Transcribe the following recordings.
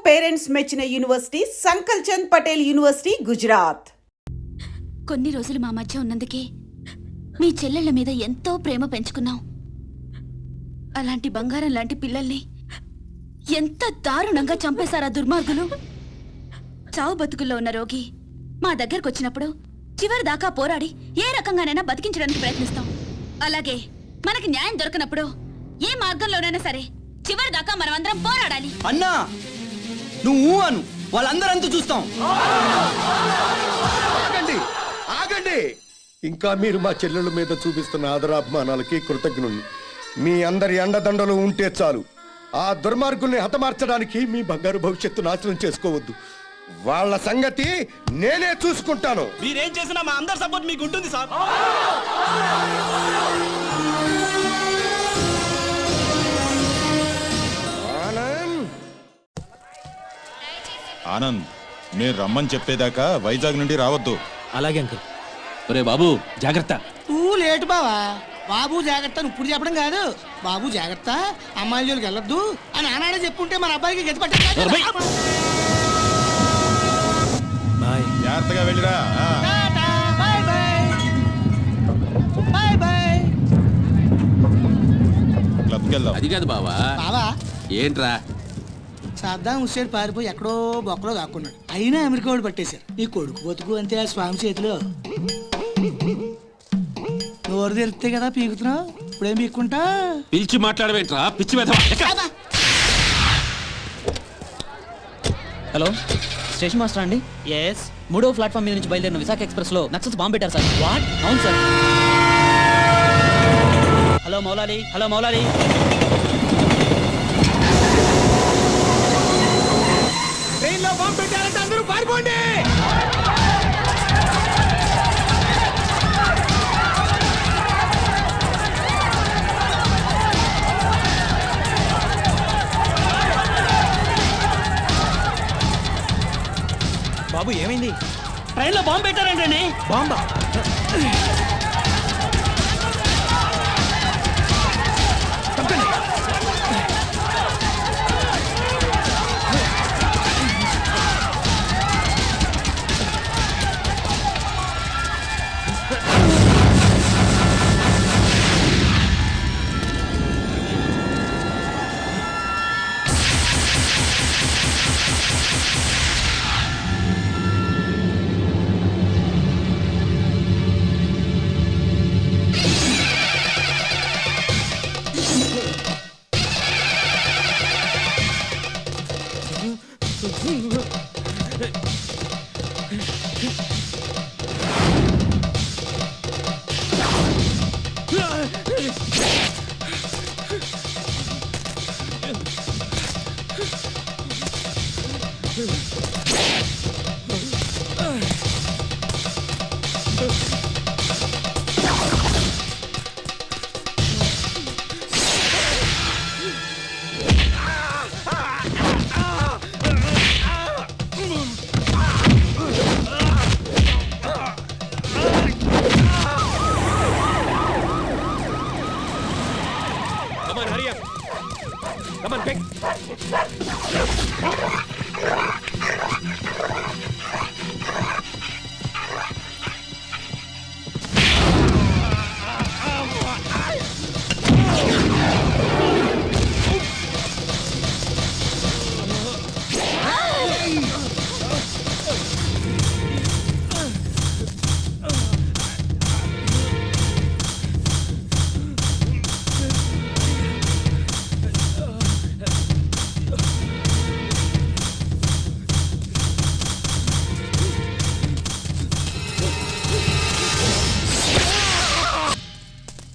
Parents మెచ్చిన university సంకల్ Chand Patel university Gujarat. కొన్ని రోజులు మా మధ్య ఉన్నందుకే మీ చెల్లెళ్ళ మీద ఎంతో ప్రేమ పెంచుకున్నాం. అలాంటి బంగారం లాంటి పిల్లల్ని ఎంత దారుణంగా చంపేశారా దుర్మార్గులు. చావు బతుకుల్లో ఉన్న రోగి మా దగ్గరకు వచ్చినప్పుడు చివరి దాకా పోరాడి ఏ రకంగానైనా బతికించడానికి ప్రయత్నిస్తాం. అలాగే మనకి న్యాయం దొరకనప్పుడు ఏ మార్గంలోనైనా సరే చివరి దాకా మనమందరం పోరాడాలి. అన్నా నువ్వు అను, వాళ్ళందరంతా చూస్తాం. ఆగండి ఆగండి, ఇంకా మీరు మా చెల్లెళ్ళ మీద చూపిస్తున్న ఆదరాభిమానాలకి కృతజ్ఞుణ్ణి. మీ అందరి అండదండలు ఉంటే చాలు. ఆ దుర్మార్గుల్ని హతమార్చడానికి మీ బంగారు భవిష్యత్తు నాశనం చేసుకోవద్దు. వాళ్ళ సంగతి నేనే చూసుకుంటాను. మీరేం చేసినా మా అందరి సపోర్ట్ మీకు ఉంటుంది సార్. ఆనంద్, నేను రమ్మని చెప్పేదాకా వైజాగ్ నుండి రావద్దు. అలాగే అంకుల్. ఒరే బాబు జాగ్రత్త. నువ్వు లేటు బావా. బాబు జాగ్రత్త ఇప్పుడు చెప్పడం కాదు, బాబు జాగ్రత్త అమ్మాయిల జోలికి వెళ్ళొద్దు అని ఆనాడే చెప్పుంటే మన అబ్బాయికి గతి పట్టే. బాయ్. జాగ్రత్తగా వెళ్ళిరా. క్లబ్కి వెళ్దాం. అది కాదు బావా. బావా ఏంట్రా? సద్దాం హుస్సేన్ పారిపోయి ఎక్కడో బొక్కలో దాక్కున్నాడు. అయినా అమెరికా వాడు పట్టేశారు. నీ కొడుకు బతుకు అంతే ఆ స్వామి చేతిలో. నోరు తెరిస్తే కదా పీకుతున్నావు, ఇప్పుడేం పీక్కుంటా. పిలిచి మాట్లాడవేంట్రా పిచ్చి వెధవా. హలో, స్టేషన్ మాస్టర్ అండి? ఎస్. 3వ ప్లాట్ఫామ్ మీద నుంచి బయలుదేరిన విశాఖ ఎక్స్ప్రెస్ లో నక్సల్స్ బాంబు పెట్టారు సార్. వాట్? అవును sir. Hello Moulali, hello Moulali. ట్రైన్లో బాంబు పెట్టారంటే అందరూ పారిపోండి. బాబు ఏమైంది? ట్రైన్లో బాంబు పెట్టారంటండి. బాంబా?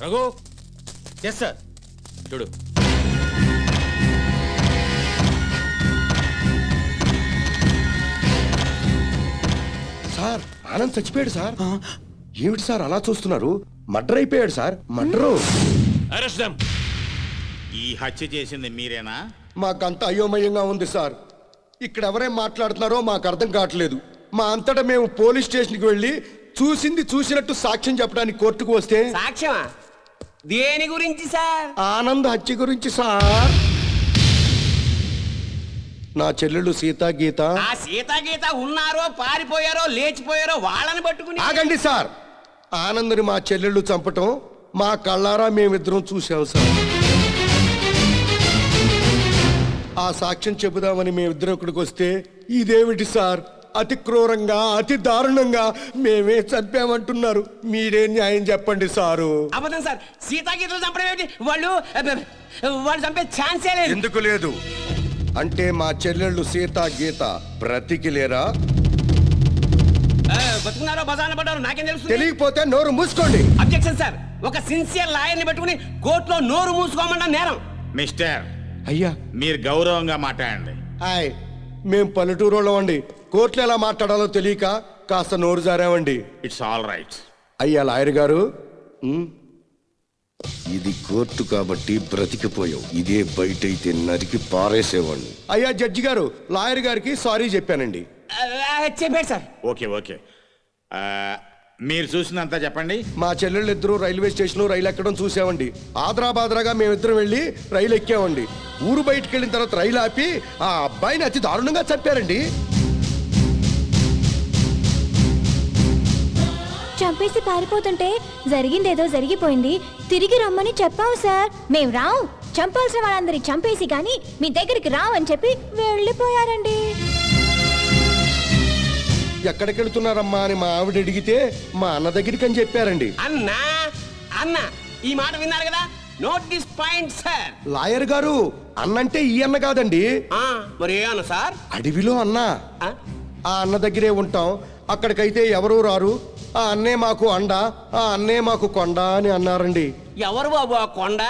రఘు. Yes sir. చూడు. సార్, ఆనంద్ చచ్చిపోయాడు సార్. ఏమిటి సార్ అలా చూస్తున్నారు? మర్డర్ అయిపోయాడు సార్, మర్డరు. Arrest them. ఈ హత్య చేసింది మీరేనా? మాకంత అయోమయంగా ఉంది సార్. ఇక్కడ ఎవరేం మాట్లాడుతున్నారో మాకు అర్థం కావట్లేదు. మా అంతటా మేము పోలీస్ స్టేషన్కి వెళ్ళి చూసింది చూసినట్టు సాక్ష్యం చెప్పడానికి కోర్టుకు వస్తే. సాక్ష్యమా? దేని గురించి సార్? ఆనంద్ హత్య గురించి సార్. నా చెల్లెళ్ళు సీత గీత. ఆ సీత ఉన్నారో పారిపోయారో లేచిపోయారో వాళ్ళని పట్టుకుని ఆగండి సార్. ఆనంద్ని మా చెల్లెళ్ళు చంపటం మా కళ్ళారా మేమిద్దరం చూసాం సార్. ఆ సాక్ష్యం చెబుదామని మేమిద్దరం ఇక్కడికి వస్తే ఇదేమిటి సార్, అతి క్రూరంగా అతి దారుణంగా మేమే చంపామంటున్నారు. మీరే న్యాయం చెప్పండి సారు. అబద్ధం సార్, సీతాగీతలు చంపడం ఏమిటి? వాళ్ళు చంపే ఛాన్సే లేదు. ఎందుకు లేదు అంటే మా చెల్లెళ్ళు సీత గీత బ్రతికిలేరా? బతుకున్నారో బజాన పడ్డారో నాకేం తెలుసు? తెలియకపోతే నోరు మూసుకోండి. అబ్జెక్షన్ సార్, ఒక సిన్సియర్ లాయర్ని పెట్టుకుని కోర్టులో నోరు మూసుకోమన్నా నేరం. మిస్టర్, అయ్యా మీరు గౌరవంగా మాట్లాడండి. హాయ్, మేం పల్లెటూరు వాళ్ళమండి. కోర్టులో ఎలా మాట్లాడాలో తెలియక కాస్త నోరు జారామండి. It's all right. అయ్యా లాయర్ గారు, ఇది కోర్టు కాబట్టి బ్రతికిపోయావు. ఇదే బయట అయితే నరికి పారేసేవాడిని. అయ్యా జడ్జి గారు, లాయర్ గారికి సారీ చెప్పానండి. చెప్పాడు సార్. ఓకే ఓకే, మీరు చూసినంత చెప్పండి. మా చెల్లెళ్ళు ఇద్దరు రైల్వే స్టేషన్ రైలు ఎక్కడం చూసామండి. ఆదరాబాదరాగా మేమిద్దరం వెళ్ళి రైలు ఎక్కామండి. ఊరు బయటికి వెళ్ళిన తర్వాత రైలు ఆపి ఆ అబ్బాయిని అతి దారుణంగా చంపారండి. చంపేసి పారిపోతుంటే జరిగిందేదో జరిగిపోయింది, తిరిగి రమ్మని చెప్పావు సార్. మేం రావు, చంపాల్సిన వాళ్ళందరి చంపేసి కానీ మీ దగ్గరికి రావని చెప్పి వెళ్ళిపోయారండి. ఎక్కడికి వెళ్తున్నారమ్మా అని మా ఆవిడ అడిగితే మా అన్న దగ్గరికి అని చెప్పారండి. అన్నా అన్న ఈ మాట విన్నారు కదా, note this point sir. Lawyer గారు, అన్నంటే ఈ అన్న కాదండి. మరి ఏ అన్న సార్? అడవిలో అన్న. ఆ అన్న దగ్గరే ఉంటాం. అక్కడికైతే ఎవరూ రారు. ఆ అన్నే మాకు అండ, ఆ అన్నే మాకు కొండ అని అన్నారండి. ఎవరు బాబు ఆ కొండ?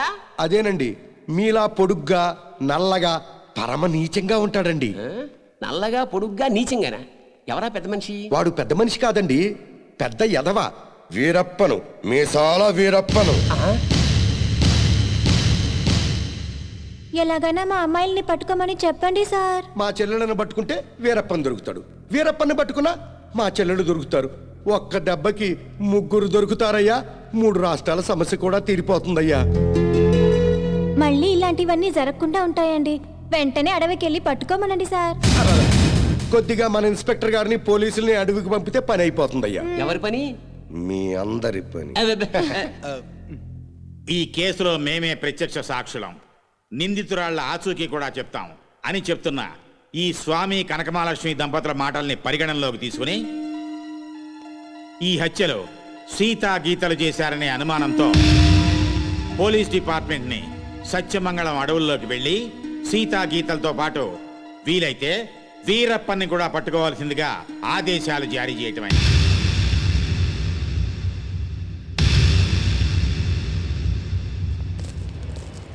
అదేనండి, మీలా పొడుగ్గా నల్లగా పరమ నీచంగా ఉంటాడండి. నల్లగా పొడుగ్గా నీచంగానా? ఎవరా పెద్ద మనిషి? వాడు పెద్ద మనిషి కాదండి, పెద్ద ఎదవ. వీరప్పను, మీసాల వీరప్పను. ఎలాగైనా మా అమ్మాయిల్ని పట్టుకోమని చెప్పండి సార్. మా చెల్లెలను పట్టుకుంటే వీరప్పని దొరుకుతాడు, వీరప్పని పట్టుకున్నా మా చెల్లెలు దొరుకుతారు. ఒక్క దెబ్బకి ముగ్గురు దొరుకుతారయ్యా. 3 రాష్ట్రాల సమస్య కూడా తీరిపోతుందయ్యా. మళ్ళీ ఇలాంటివన్నీ జరగకుండా ఉంటాయండి. వెంటనే అడవికి వెళ్ళి పట్టుకోమనండి సార్. కొద్దిగా మన ఇన్స్పెక్టర్ గారిని పోలీసుల్ని అడవికి పంపితే పని అయిపోతుందయ్యా. ఎవరి పని? మీ అందరి పని. ఈ కేసులో మేమే ప్రత్యక్ష సాక్షులం, నిందితురాళ్ల ఆచూకీ కూడా చెప్తాం అని చెప్తున్న ఈ స్వామి కనకమహాలక్ష్మి దంపతుల మాటల్ని పరిగణనలోకి తీసుకుని ఈ హత్యలో సీతా గీతలు చేశారనే అనుమానంతో పోలీస్ డిపార్ట్మెంట్ని సత్యమంగళం అడవుల్లోకి వెళ్ళి సీతా గీతలతో పాటు వీలైతే వీరప్పన్ని కూడా పట్టుకోవాల్సిందిగా ఆదేశాలు జారీ చేయటమైంది.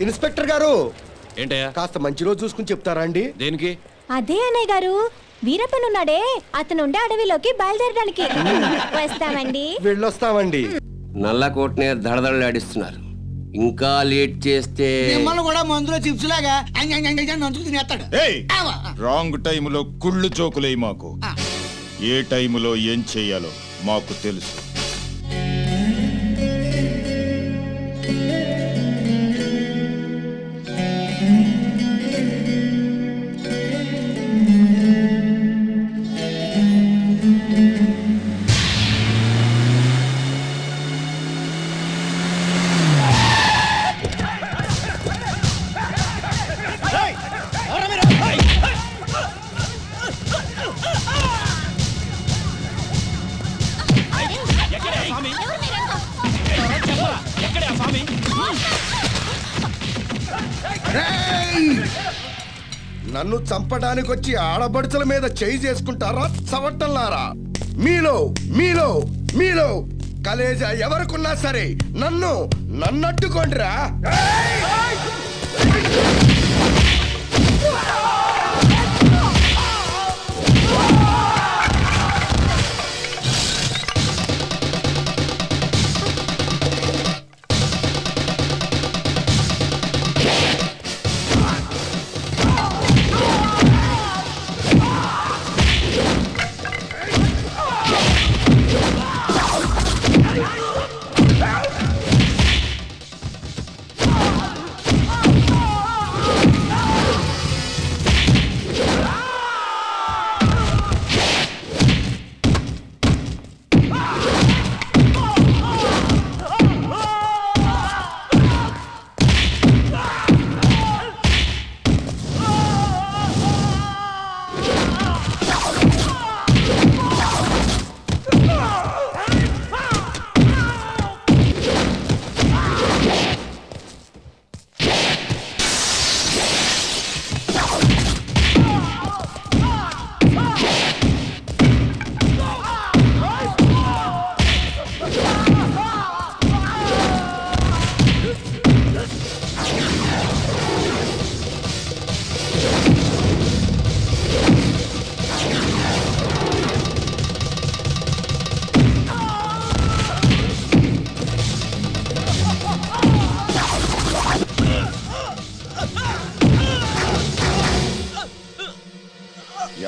ఇన్స్పెక్టర్ గారు, ఏంటయ్యా? కాస్త మంచి రోజు చూసుకుని చెప్తారా అండి? దేనికి? అదే అన్నయ్య గారు, వీరప్పనున్నాడే అతను ఉండే అడవిలోకి బయలుదేరడానికి వస్తామండి. వెళ్ళొస్తామండి. నల్ల కోట్నే దడదడలాడిస్తున్నారు. ఇంకా లేట్ చేస్తే మిమ్మల్ని కూడా మందులో చిప్స్ లాగా నంచుకు తినేస్తాడు. రాంగ్ టైములో కుళ్ళు చోకులే మాకు. ఏ టైములో ఏం చెయ్యాలో మాకు తెలుసు. నన్ను చంపడానికి వచ్చి ఆడబడుచుల మీద చేయి చేసుకుంటారా చవట్టల్లారా? మీలో మీలో మీలో కలేజా ఎవరికున్నా సరే నన్నట్టుకోండిరా.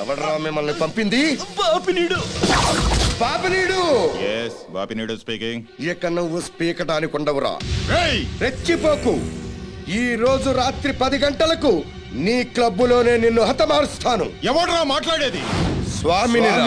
ఎవడరా మిమ్మల్ని పంపింది? బాపినీడు. పాపనీడు. Yes Bapineedu speaking. ఇక నువ్వు స్పీకటానికి ఉండవురా. రెచ్చిపోకు. ఈ రోజు రాత్రి 10 గంటలకు నీ క్లబ్బులోనే నిన్ను హతమారుస్తాను. ఎవడరా మాట్లాడేది? స్వామినిరా.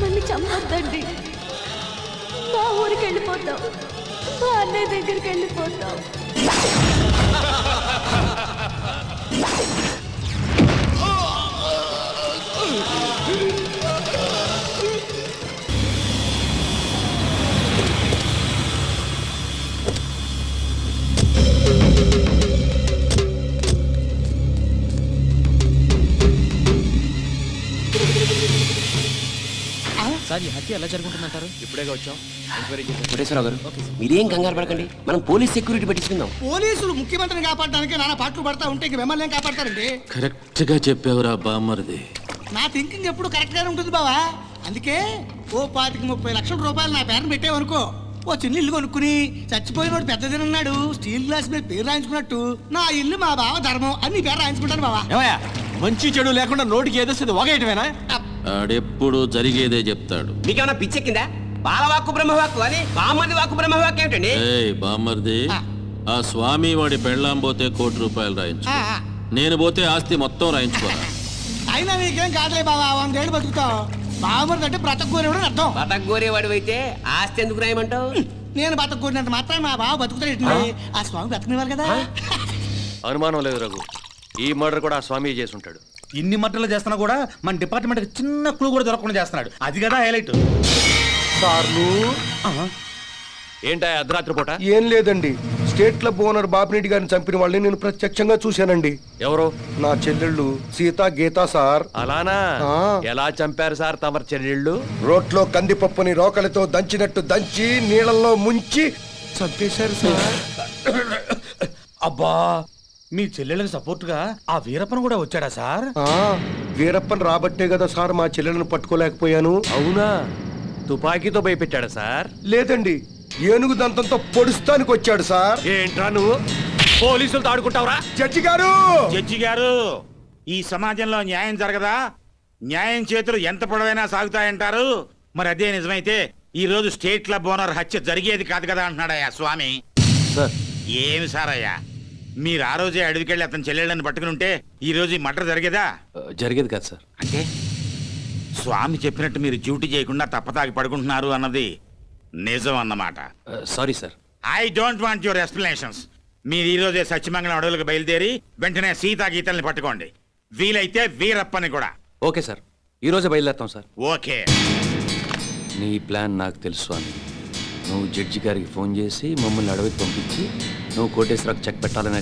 నన్ను చంపొద్దండి. మా ఊరికి వెళ్ళిపోతాం. మా అన్నయ్య దగ్గరికి వెళ్ళిపోతాం. సార్ ఈ హత్య ఎలా జరుగుతుందంటారు? ఇప్పుడేగా వచ్చాం. కోటేశ్వరరావు గారు మీరేం కంగారు పడకండి, మనం పోలీస్ సెక్యూరిటీ పెట్టించుకుందాం. పోలీసులు ముఖ్యమంత్రిని కాపాడడానికి నానా పాటలు పడతా ఉంటే ఇంక మిమ్మల్ని ఏం కాపాడతారండి? కరెక్ట్ గా చెప్పావురా బామ్మరిది. నా థింకింగ్ ఎప్పుడు కరెక్ట్ గానే ఉంటుంది బావా. అందుకే ఓ 25-30 లక్షల రూపాయలు నా పేరుని పెట్టావనుకో, ఓ చిన్న ఇల్లు కొనుక్కుని చచ్చిపోయినోడు పెద్దదినన్నాడు స్టీల్ గ్లాస్ మీద పేరు రాయించుకున్నట్టు నా ఇల్లు మా బావ ధర్మం అని నీ పేరు రాయించుకుంటాను బావా. ఏమయ్యా, మంచి చెడు లేకుండా నోటికి ఏదొస్తుంది ఒకటమేనా? ఆడెప్పుడు జరిగేదే చెప్తాడు. మీకేమైనా పిచ్చెక్కిందా? బాలవాక్కు బ్రహ్మవాక్కు అని బామ్మది వాక్కు బ్రహ్మవాక్కు ఏమిటండి? ఏయ్ బామ్మర్ది, ఆ స్వామి వాడి పెళ్ళాం పోతే ₹1,00,00,000 రాయించు, నేను పోతే ఆస్తి మొత్తం రాయించుకోరా. అయినా నీకేం కాదులే బావా, 100 ఏళ్ళు బతుకుతావు. బావమరిది అంటే బ్రతకూరేవాడు అని అర్థం. బతకగోరేవాడు అయితే ఆస్తి ఎందుకు రాయమంటావు? నేను బతకూరినంత మాత్రం మా బావ బతుకుతాడు. ఆ స్వామి బతకనివ్వాలి కదా. అనుమానం లేదు రఘు, ఈ మర్డర్ కూడా ఆ స్వామి చేసి ఉంటాడు. ఇన్ని మట్టలు చేస్తున్నా కూడా మన డిపార్ట్మెంట్ చిన్న క్లూ కూడా దొరకకుండా చేస్తున్నాడు. అది కదా హైలైట్. ఏంటా అర్ధరాత్రి పూట? ఏం లేదండి, స్టేట్ క్లబ్ ఓనర్ బాపిరెడ్డి గారిని చంపిన వాళ్ళని నేను ప్రత్యక్షంగా చూశానండి. ఎవరు? నా చెల్లెళ్ళు సీత గీత సార్. అలానా? ఆ. ఎలా చంపారు సార్ తమరు చెల్లెళ్ళు? రోట్లో కందిపప్పుని రోకలితో దంచినట్టు దంచి నీళ్ళల్లో ముంచి చంపేశారు సార్. అబ్బా మీ చెల్లెళ్ళకి సపోర్ట్ గా ఆ వీరప్పన్ కూడా వచ్చాడా సార్? వీరప్పన్ రాబట్టే కదా సార్ మా చెల్లెలను పట్టుకోలేకపోయాను. అవునా? తుపాకీతో భయపెట్టాడా సార్? లేదండి, ఏనుగు దంతంతో పొడుస్తానికి వచ్చాడు సార్. ఏంట్రా నువ్వు పోలీసులతో ఆడుకుంటావురా? జడ్జి గారు, జడ్జి గారు, ఈ సమాజంలో న్యాయం జరగదా? న్యాయం చేతులు ఎంత పొడవైనా సాగుతాయంటారు. మరి అదే నిజమైతే ఈ రోజు స్టేట్ క్లబ్ ఓనర్ హత్య జరిగేది కాదు కదా అంటున్నాడయ్యా స్వామి. సార్ ఏమి సార్ అయ్యా, మీరు ఆ రోజే అడవికెళ్ళి అతని చెల్లెళ్ళని పట్టుకుని ఉంటే ఈ రోజు ఈ మర్డర్ జరిగేదా? జరిగేది కాదు సార్. అంటే స్వామి చెప్పినట్టు మీరు డ్యూటీ చేయకుండా తప్పతాగి పడుకుంటున్నారు అన్నది నిజం అన్నమాట. Sorry sir. I don't want your explanations. మీరు ఈ రోజే సత్యమంగళం అడవులకు బయలుదేరి వెంటనే సీతా గీతల్ని పట్టుకోండి. వీలైతే వీరప్పని కూడా. ఓకే సార్, ఈ రోజే బయలుదేరుతాం సార్. ఓకే. నీ ప్లాన్ నాకు తెలుసు అని నువ్వు జడ్జి గారికి ఫోన్ చేసి మమ్మల్ని అడవికి పంపించి నువ్వు కోటేశ్వరకు చెక్ పెట్టాలనే